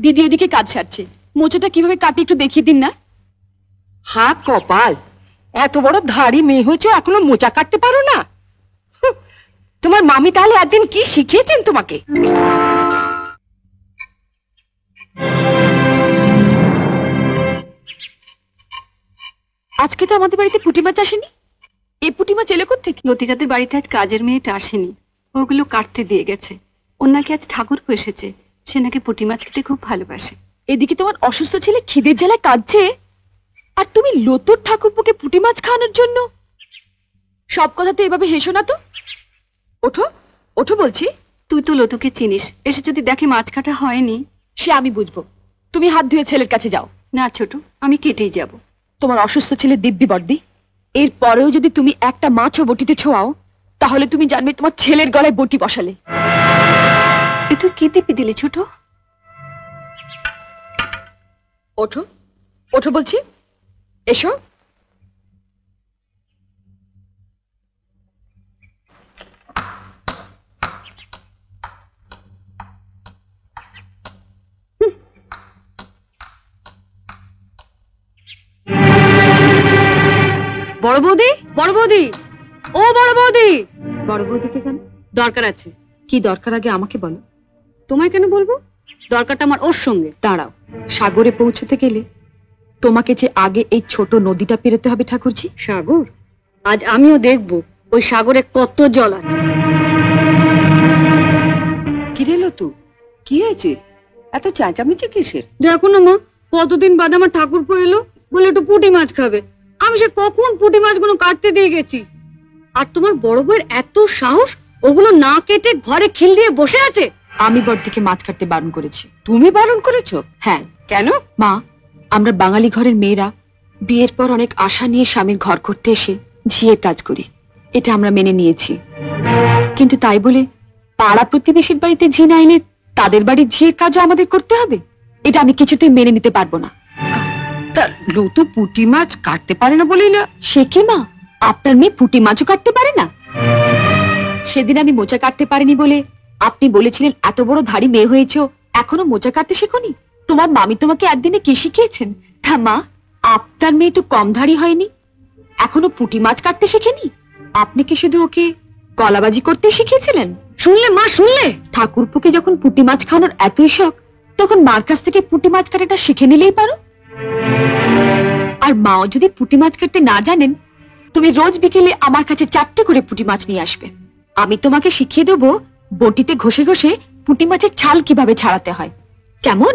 দিদি এদিকে কাজ সারছে, মোচাটা কিভাবে কাটি একটু দেখিয়ে দিন না। হা কপাল, এত বড় ধাড়ি মেয়ে হয়েছে এখনো মোচা কাটতে পারো না? তোমার মামি তাহলে একদিন কি শিখিয়েছেন তোমাকে? আজকে তো আমাদের বাড়িতে পুঁটি মাছ আসেনি। এই পুঁটি মাছ এলো কোত্থেকে? লতিকাদের বাড়িতে আজ কাজের মেয়েটা আসেনি, ওগুলো কাটতে দিয়ে গেছে। ওর নাকি আজ ঠাকুরপো এসেছে, সে নাকি পুঁটি মাছ খেতে খুব ভালোবাসে। এদিকে তোমার অসুস্থ ছেলে খিদের জ্বালায় কাঁদছে, আর তুমি লতুর ঠাকুরপোকে পুঁটি মাছ খাওয়ানোর জন্য। সব কথাতে এভাবে হেসো না তো। ওঠো ওঠো বলছি। তুই তো লতুকে চিনিস, এসে যদি দেখে মাছ কাটা হয়নি। সে আমি বুঝবো, তুমি হাত ধুয়ে ছেলের কাছে যাও। না ছোট, আমি কেটেই যাব। তোমার অসুস্থ ছেলে দিব্যি বর্দি, এর পরেও যদি তুমি একটা মাছও বটিতে ছোঁয়াও, তাহলে তুমি জানবে তোমার ছেলের গলায় বটি বসালে। এ তুই কি দিবি দিলি ছোট? ওঠো ওঠো বলছি, এসো। বড় বৌদি, বড় বৌদি, ও বড় বৌদি। বড় বৌদিকে কেন? দরকার আছে। কি দরকার আগে আমাকে বলো। তোমায় কেন বলবো? দরকারটা আমার ওর সঙ্গে। দাঁড়াও, সাগরে পৌঁছতে গেলে তোমাকে যে আগে এই ছোট নদীটা পেরোতে হবে ঠাকুরজি। সাগর? আজ আমিও দেখবো ওই সাগরে কত জল আছে। কি রে লতু, কি হয়েছে? এত চেঁচামেচি কিসের? দেখো না মা, কতদিন বাদে আমার ঠাকুরপো এলো, বলে একটু পুঁটি মাছ খাবে। আমি সে কখন পুঁটি মাছগুলো কাটতে দিয়ে গেছি, আর তোমার বড় বউয়ের এত সাহস, ওগুলো না কেটে ঘরে খিল দিয়ে বসে আছে। আমি বড়দিকে মাছ কাটতে বারণ করেছি। তুমি বারণ করেছো? হ্যাঁ। কেন? মা, আমরা বাঙালি ঘরের মেয়েরা বিয়ের পর অনেক আশা নিয়ে স্বামীর ঘর করতে এসে ঝিয়ের কাজ করি, এটা আমরা মেনে নিয়েছি। কিন্তু তাই বলে পাড়া প্রতিবেশীর বাড়িতে ঝি না এলে তাদের বাড়ির ঝিয়ের কাজও আমাদের করতে হবে? এটা আমি কিছুতেই মেনে নিতে পারবো না। তা লতু পুঁটি মাছ কাটতে পারে না বলেই না? সে কি মা, আপনার মেয়ে পুঁটি মাছও কাটতে পারে না? সেদিন আমি মোচা কাটতে পারিনি বলে আপনি বলেছিলেন এত বড় ধাড়ি মেয়ে হয়েছ, এখনো মোচা কাটতে শেখনি? তোমার মামি তোমাকে একদিনে কি শিখিয়েছেন? তা মা, আপনার মেয়ে তো কম ধাড়ি হয়নি, এখনো পুঁটি মাছ কাটতে শেখেনি। আপনি কি শুধু ওকে কলাবাজি করতে শিখিয়েছিলেন? শুনলে মা, শুনলে? ঠাকুরপুকে যখন পুঁটি মাছ খাওয়ানোর এতই শখ, তখন মার কাছ থেকে পুঁটি মাছ কাটাটা শিখে নিলেই পারো। আর মাও যদি পুঁটি মাছ কাটতে না জানেন, তুমি রোজ বিকেলে আমার কাছে 4টে করে পুঁটি মাছ নিয়ে আসবে। আমি তোমাকে শিখিয়ে দেবো বটিতে ঘষে ঘষে পুঁটি মাছের ছাল কিভাবে ছাড়াতে হয়। কেমন?